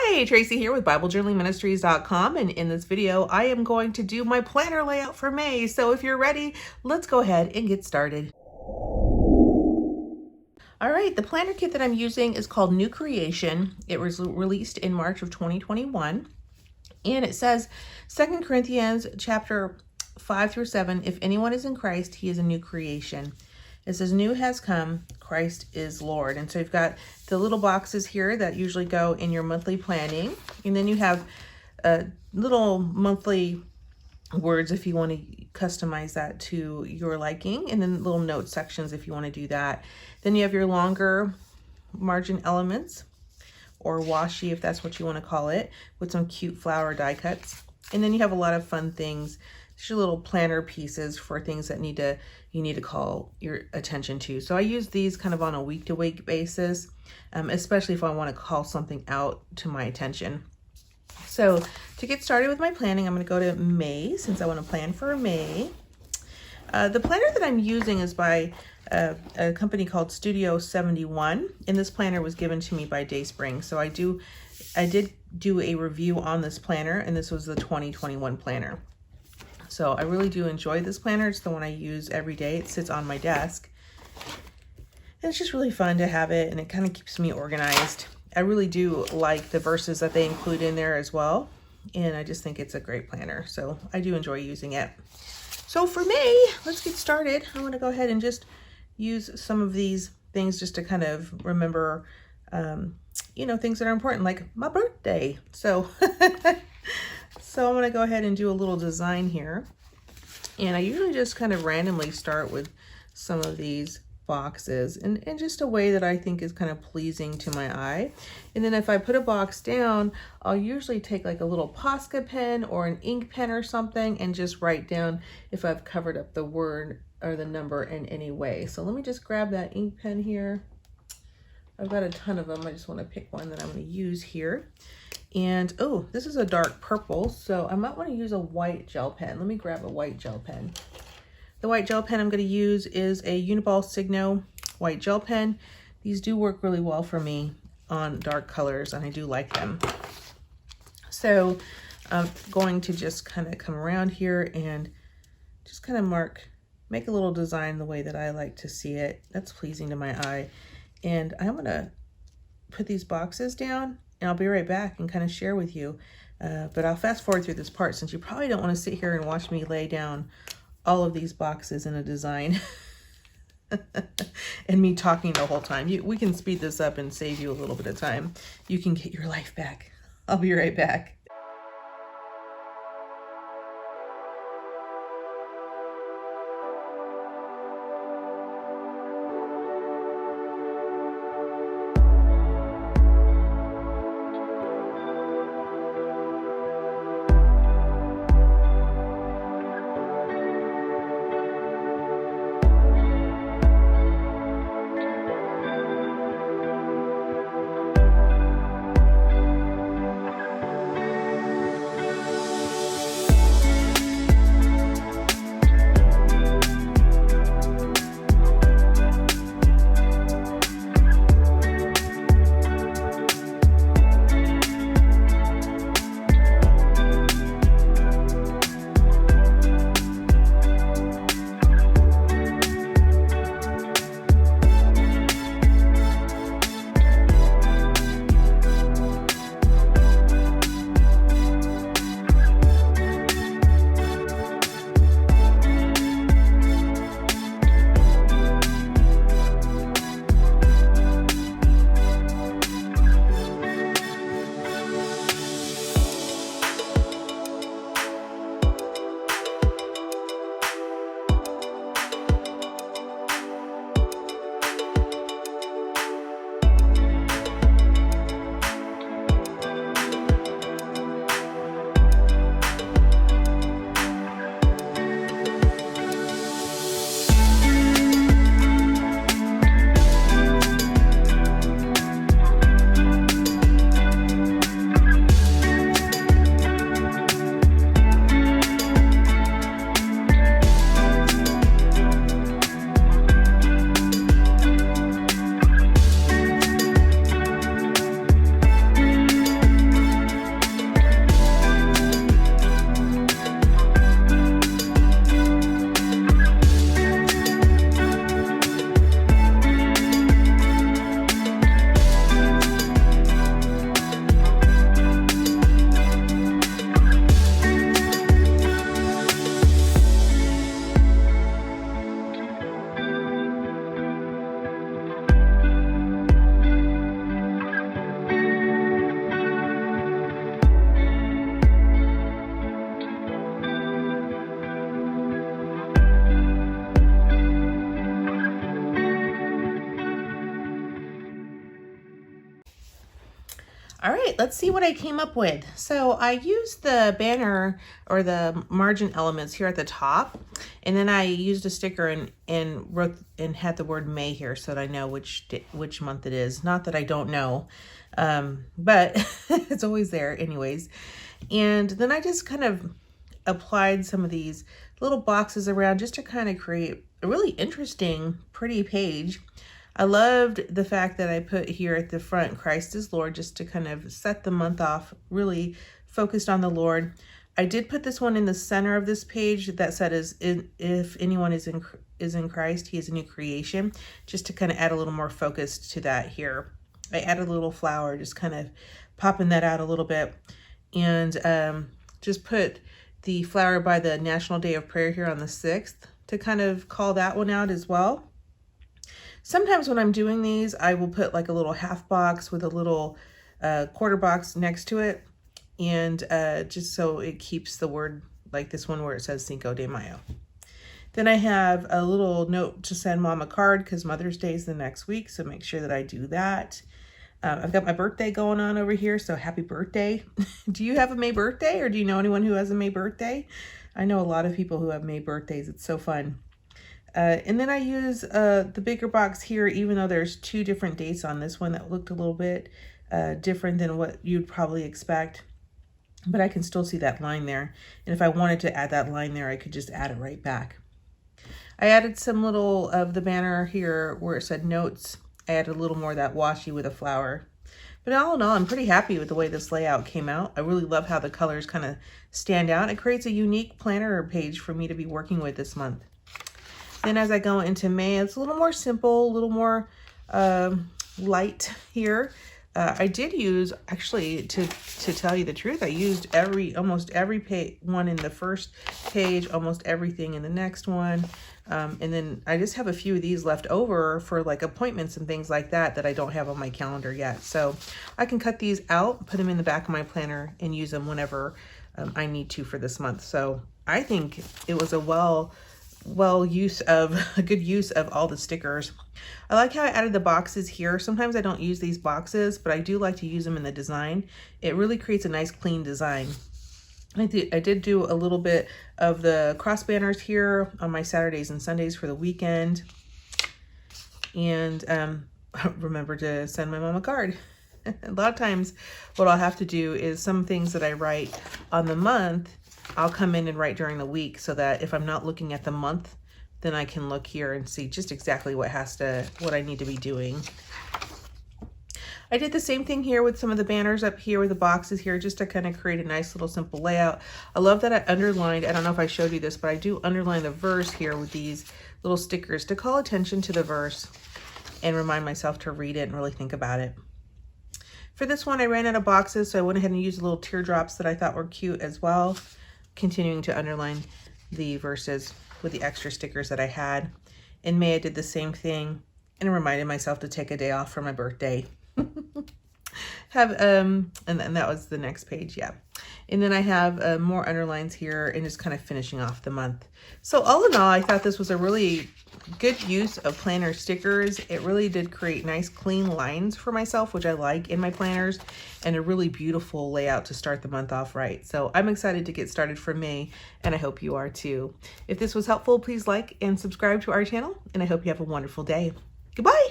Hi, Tracy here with BibleJournalingMinistries.com, and in this video I am going to do my planner layout for May. So if you're ready, let's go ahead and get started. All right, the planner kit that I'm using is called New Creation. It was released in March of 2021, and it says 2 Corinthians chapter 5 through 7, if anyone is in Christ, he is a new creation. It says, new has come, Christ is Lord. And so you've got the little boxes here that usually go in your monthly planning. And then you have little monthly words if you want to customize that to your liking. And then little note sections if you want to do that. Then you have your longer margin elements, or washi if that's what you want to call it, with some cute flower die cuts. And then you have a lot of fun things. It's your little planner pieces for things that you need to call your attention to. So I use these kind of on a week-to-week basis, especially if I want to call something out to my attention. So to get started with my planning, I'm going to go to May, since I want to plan for May. The planner that I'm using is by a company called Studio 71, and this planner was given to me by Dayspring. So I did do a review on this planner, and this was the 2021 planner. So I really do enjoy this planner. It's the one I use every day. It sits on my desk. And it's just really fun to have it, and it kind of keeps me organized. I really do like the verses that they include in there as well. And I just think it's a great planner. So I do enjoy using it. So for May, let's get started. I'm going to go ahead and just use some of these things just to kind of remember, things that are important, like my birthday. So I'm going to go ahead and do a little design here. And I usually just kind of randomly start with some of these boxes and just a way that I think is kind of pleasing to my eye. And then if I put a box down, I'll usually take like a little Posca pen or an ink pen or something and just write down if I've covered up the word or the number in any way. So let me just grab that ink pen here. I've got a ton of them. I just want to pick one that I'm going to use here. And oh, this is a dark purple, so I might want to use a white gel pen. Let me grab a white gel pen. The white gel pen I'm going to use is a Uniball Signo white gel pen. These do work really well for me on dark colors, and I do like them. So I'm going to just kind of come around here and just kind of make a little design the way that I like to see it. That's pleasing to my eye. And I'm going to put these boxes down, and I'll be right back and kind of share with you. But I'll fast forward through this part, since you probably don't want to sit here and watch me lay down all of these boxes in a design and me talking the whole time. We can speed this up and save you a little bit of time. You can get your life back. I'll be right back. right, let's see what I came up with. So I used the banner or the margin elements here at the top, and then I used a sticker and wrote and had the word May here so that I know which month it is. Not that I don't know, but it's always there anyways. And then I just kind of applied some of these little boxes around just to kind of create a really interesting, pretty page. I loved the fact that I put here at the front, Christ is Lord, just to kind of set the month off, really focused on the Lord. I did put this one in the center of this page that said, if anyone is in Christ, he is a new creation, just to kind of add a little more focus to that here. I added a little flower, just kind of popping that out a little bit, and just put the flower by the National Day of Prayer here on the 6th to kind of call that one out as well. Sometimes when I'm doing these, I will put like a little half box with a little quarter box next to it, and just so it keeps the word, like this one where it says Cinco de Mayo. Then I have a little note to send Mom a card because Mother's Day is the next week, so make sure that I do that. I've got my birthday going on over here, so happy birthday. Do you have a May birthday, or do you know anyone who has a May birthday? I know a lot of people who have May birthdays. It's so fun. And then I use the bigger box here, even though there's 2 different dates on this one that looked a little bit different than what you'd probably expect. But I can still see that line there. And if I wanted to add that line there, I could just add it right back. I added some little of the banner here where it said notes. I added a little more of that washi with a flower. But all in all, I'm pretty happy with the way this layout came out. I really love how the colors kind of stand out. It creates a unique planner page for me to be working with this month. Then as I go into May, it's a little more simple, a little more light here. I did use, actually, to tell you the truth, I used almost every one in the first page, almost everything in the next one. And then I just have a few of these left over for like appointments and things like that I don't have on my calendar yet. So I can cut these out, put them in the back of my planner, and use them whenever I need to for this month. So I think it was a good use of all the stickers. I like how I added the boxes here. Sometimes I don't use these boxes, but I do like to use them in the design. It really creates a nice clean design. I did do a little bit of the cross banners here on my Saturdays and Sundays for the weekend. And remember to send my mom a card. A lot of times what I'll have to do is some things that I write on the month, I'll come in and write during the week so that if I'm not looking at the month, then I can look here and see just exactly what I need to be doing. I did the same thing here with some of the banners up here with the boxes here, just to kind of create a nice little simple layout. I love that I underlined, I don't know if I showed you this, but I do underline the verse here with these little stickers to call attention to the verse and remind myself to read it and really think about it. For this one, I ran out of boxes, so I went ahead and used little teardrops that I thought were cute as well, continuing to underline the verses with the extra stickers that I had. In May, I did the same thing and reminded myself to take a day off for my birthday. And that was the next page, yeah. And then I have more underlines here and just kind of finishing off the month. So all in all, I thought this was a really good use of planner stickers. It really did create nice clean lines for myself, which I like in my planners, and a really beautiful layout to start the month off right. So I'm excited to get started for May, and I hope you are too. If this was helpful, please like and subscribe to our channel, and I hope you have a wonderful day. Goodbye.